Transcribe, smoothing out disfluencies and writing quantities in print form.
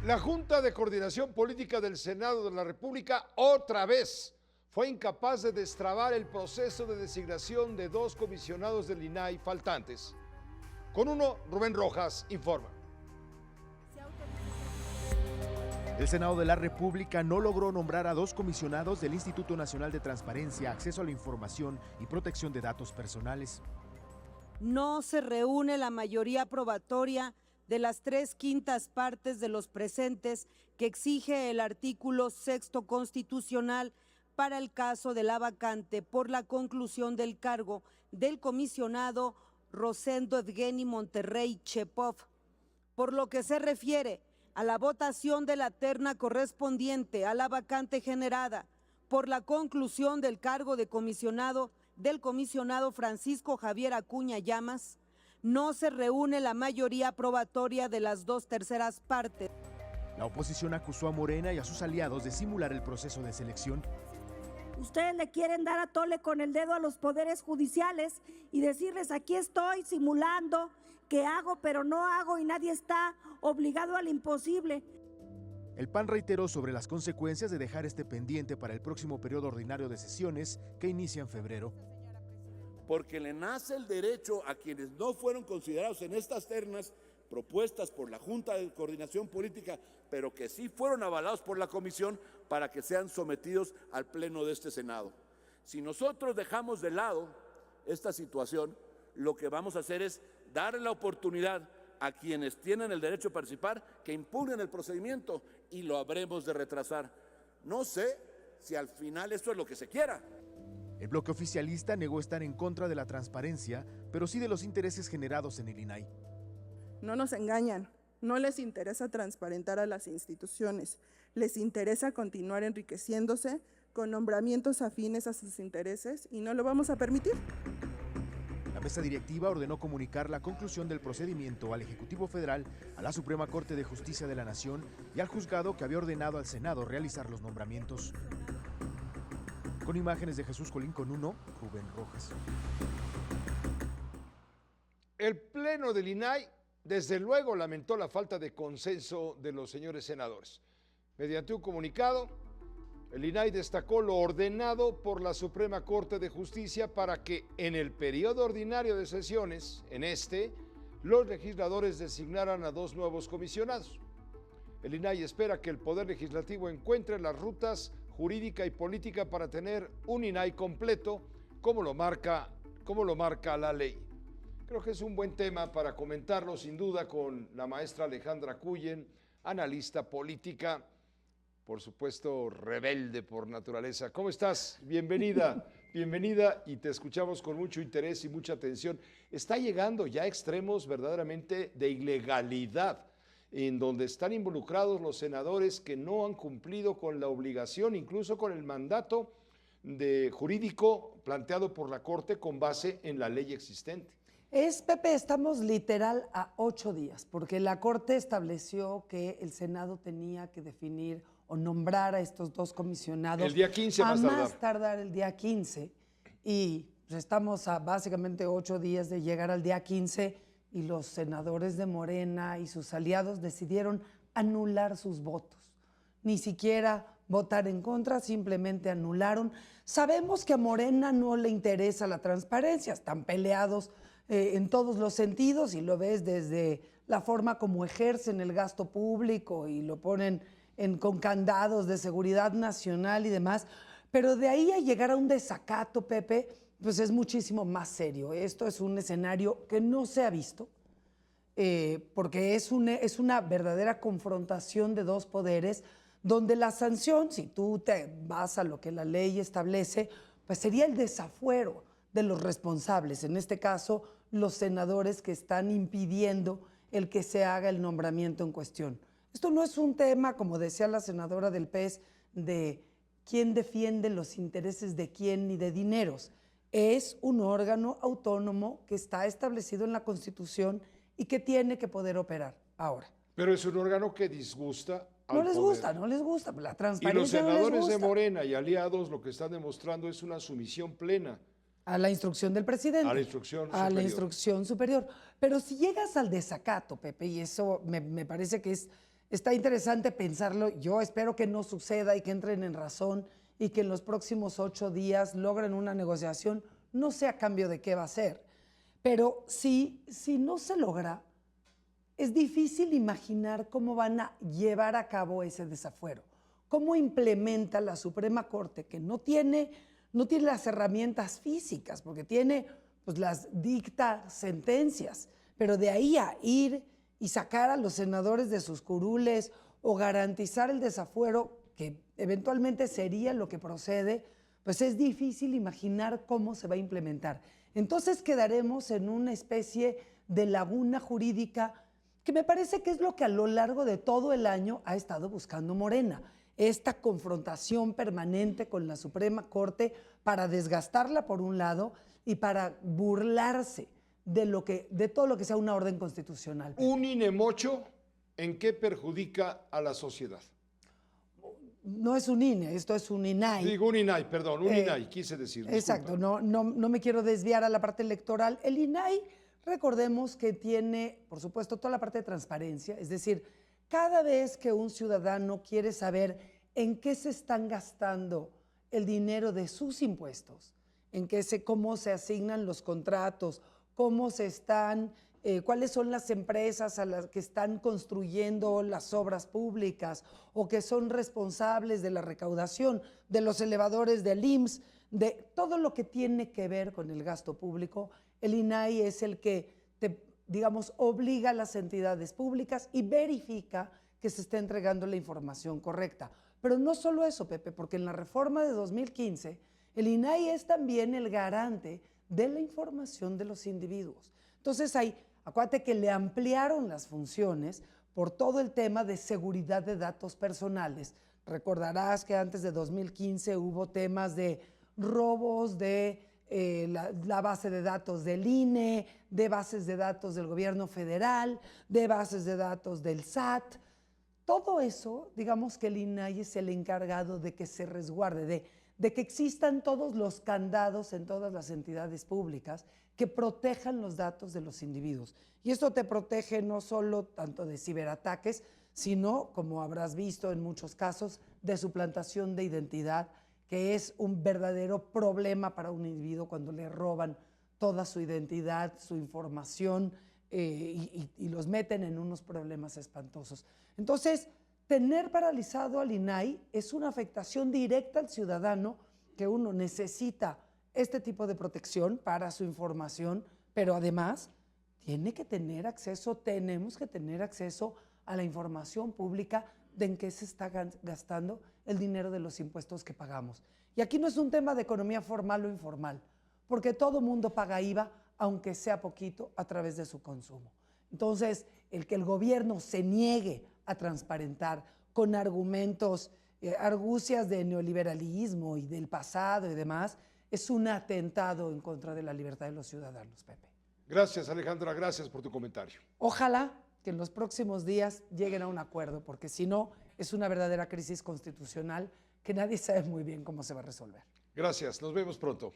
La Junta de Coordinación Política del Senado de la República otra vez fue incapaz de destrabar el proceso de designación de dos comisionados del INAI faltantes. Con uno, Rubén Rojas informa. El Senado de la República no logró nombrar a dos comisionados del Instituto Nacional de Transparencia, Acceso a la Información y Protección de Datos Personales. No se reúne la mayoría probatoria de las 3/5 partes de los presentes que exige el artículo 6º constitucional para el caso de la vacante por la conclusión del cargo del comisionado Rosendo Evgeny Monterrey Chepov. Por lo que se refiere a la votación de la terna correspondiente a la vacante generada por la conclusión del cargo de comisionado del comisionado Francisco Javier Acuña Llamas, no se reúne la mayoría probatoria de las 2/3 partes. La oposición acusó a Morena y a sus aliados de simular el proceso de selección. Ustedes le quieren dar a tole con el dedo a los poderes judiciales y decirles: aquí estoy simulando que hago pero no hago, y nadie está obligado al imposible. El PAN reiteró sobre las consecuencias de dejar este pendiente para el próximo periodo ordinario de sesiones que inicia en febrero. Porque le nace el derecho a quienes no fueron considerados en estas ternas propuestas por la Junta de Coordinación Política, pero que sí fueron avalados por la Comisión, para que sean sometidos al Pleno de este Senado. Si nosotros dejamos de lado esta situación, lo que vamos a hacer es darle la oportunidad a quienes tienen el derecho a participar que impugnen el procedimiento, y lo habremos de retrasar. No sé si al final esto es lo que se quiera. El bloque oficialista negó estar en contra de la transparencia, pero sí de los intereses generados en el INAI. No nos engañan, no les interesa transparentar a las instituciones, les interesa continuar enriqueciéndose con nombramientos afines a sus intereses, y no lo vamos a permitir. La mesa directiva ordenó comunicar la conclusión del procedimiento al Ejecutivo Federal, a la Suprema Corte de Justicia de la Nación y al juzgado que había ordenado al Senado realizar los nombramientos. Con imágenes de Jesús Colín con uno, Rubén Rojas. El Pleno del INAI desde luego lamentó la falta de consenso de los señores senadores. Mediante un comunicado, el INAI destacó lo ordenado por la Suprema Corte de Justicia para que en el periodo ordinario de sesiones, los legisladores designaran a dos nuevos comisionados. El INAI espera que el Poder Legislativo encuentre las rutas jurídica y política para tener un INAI completo, como lo marca la ley. Creo que es un buen tema para comentarlo, sin duda, con la maestra Alejandra Cuyen, analista política, por supuesto rebelde por naturaleza. ¿Cómo estás? Bienvenida, bienvenida, y te escuchamos con mucho interés y mucha atención. Está llegando ya a extremos verdaderamente de ilegalidad, en donde están involucrados los senadores que no han cumplido con la obligación, incluso con el mandato jurídico planteado por la Corte con base en la ley existente. Pepe, estamos literal a 8 días, porque la Corte estableció que el Senado tenía que definir o nombrar a estos dos comisionados. El día 15 a más tardar el día 15. Y pues estamos a básicamente 8 días de llegar al día 15, y los senadores de Morena y sus aliados decidieron anular sus votos. Ni siquiera votar en contra, simplemente anularon. Sabemos que a Morena no le interesa la transparencia, están peleados en todos los sentidos, y lo ves desde la forma como ejercen el gasto público y lo ponen con candados de seguridad nacional y demás, pero de ahí a llegar a un desacato, Pepe, pues es muchísimo más serio. Esto es un escenario que no se ha visto, porque es una verdadera confrontación de dos poderes, donde la sanción, si tú te vas a lo que la ley establece, pues sería el desafuero de los responsables, en este caso los senadores que están impidiendo el que se haga el nombramiento en cuestión. Esto no es un tema, como decía la senadora del PES, de quién defiende los intereses de quién ni de dineros. Es un órgano autónomo que está establecido en la Constitución y que tiene que poder operar ahora. Pero es un órgano que disgusta al No les poder. gusta, no les gusta. La Y transparencia los senadores no les de gusta. Morena y aliados lo que están demostrando es una sumisión plena A la instrucción del presidente. a la instrucción A la superior. instrucción superior. Pero si llegas al desacato, Pepe, y eso me parece que es está interesante pensarlo. Yo espero que no suceda y que entren en razón y que en los próximos 8 días logren una negociación. No sé a cambio de qué va a ser, pero si no se logra, es difícil imaginar cómo van a llevar a cabo ese desafuero. ¿Cómo implementa la Suprema Corte, que no tiene las herramientas físicas, porque tiene pues, las dicta sentencias, pero de ahí a ir y sacar a los senadores de sus curules o garantizar el desafuero, que eventualmente sería lo que procede, pues es difícil imaginar cómo se va a implementar. Entonces quedaremos en una especie de laguna jurídica que me parece que es lo que a lo largo de todo el año ha estado buscando Morena. Esta confrontación permanente con la Suprema Corte para desgastarla por un lado y para burlarse de todo lo que sea una orden constitucional. Un INE mocho, ¿en qué perjudica a la sociedad? No es un INE, esto es un INAI. Digo un INAI, perdón, un INAI, quise decir. Exacto, no me quiero desviar a la parte electoral. El INAI, recordemos que tiene, por supuesto, toda la parte de transparencia, es decir, cada vez que un ciudadano quiere saber en qué se están gastando el dinero de sus impuestos, cómo se asignan los contratos, cuáles son las empresas a las que están construyendo las obras públicas o que son responsables de la recaudación, de los elevadores del IMSS, de todo lo que tiene que ver con el gasto público. El INAI es el que obliga a las entidades públicas y verifica que se esté entregando la información correcta. Pero no solo eso, Pepe, porque en la reforma de 2015, el INAI es también el garante de la información de los individuos. Entonces, acuérdate que le ampliaron las funciones por todo el tema de seguridad de datos personales. Recordarás que antes de 2015 hubo temas de robos de la base de datos del INE, de bases de datos del gobierno federal, de bases de datos del SAT. Todo eso, digamos que el INAI es el encargado de que se resguarde, de que existan todos los candados en todas las entidades públicas que protejan los datos de los individuos. Y esto te protege no solo tanto de ciberataques, sino, como habrás visto en muchos casos, de suplantación de identidad, que es un verdadero problema para un individuo cuando le roban toda su identidad, su información y los meten en unos problemas espantosos. Entonces, tener paralizado al INAI es una afectación directa al ciudadano, que uno necesita este tipo de protección para su información, pero además tenemos que tener acceso a la información pública de en qué se está gastando el dinero de los impuestos que pagamos. Y aquí no es un tema de economía formal o informal, porque todo mundo paga IVA, aunque sea poquito, a través de su consumo. Entonces, el que el gobierno se niegue a transparentar con argumentos, argucias de neoliberalismo y del pasado y demás, es un atentado en contra de la libertad de los ciudadanos, Pepe. Gracias, Alejandra, gracias por tu comentario. Ojalá que en los próximos días lleguen a un acuerdo, porque si no, es una verdadera crisis constitucional que nadie sabe muy bien cómo se va a resolver. Gracias, nos vemos pronto.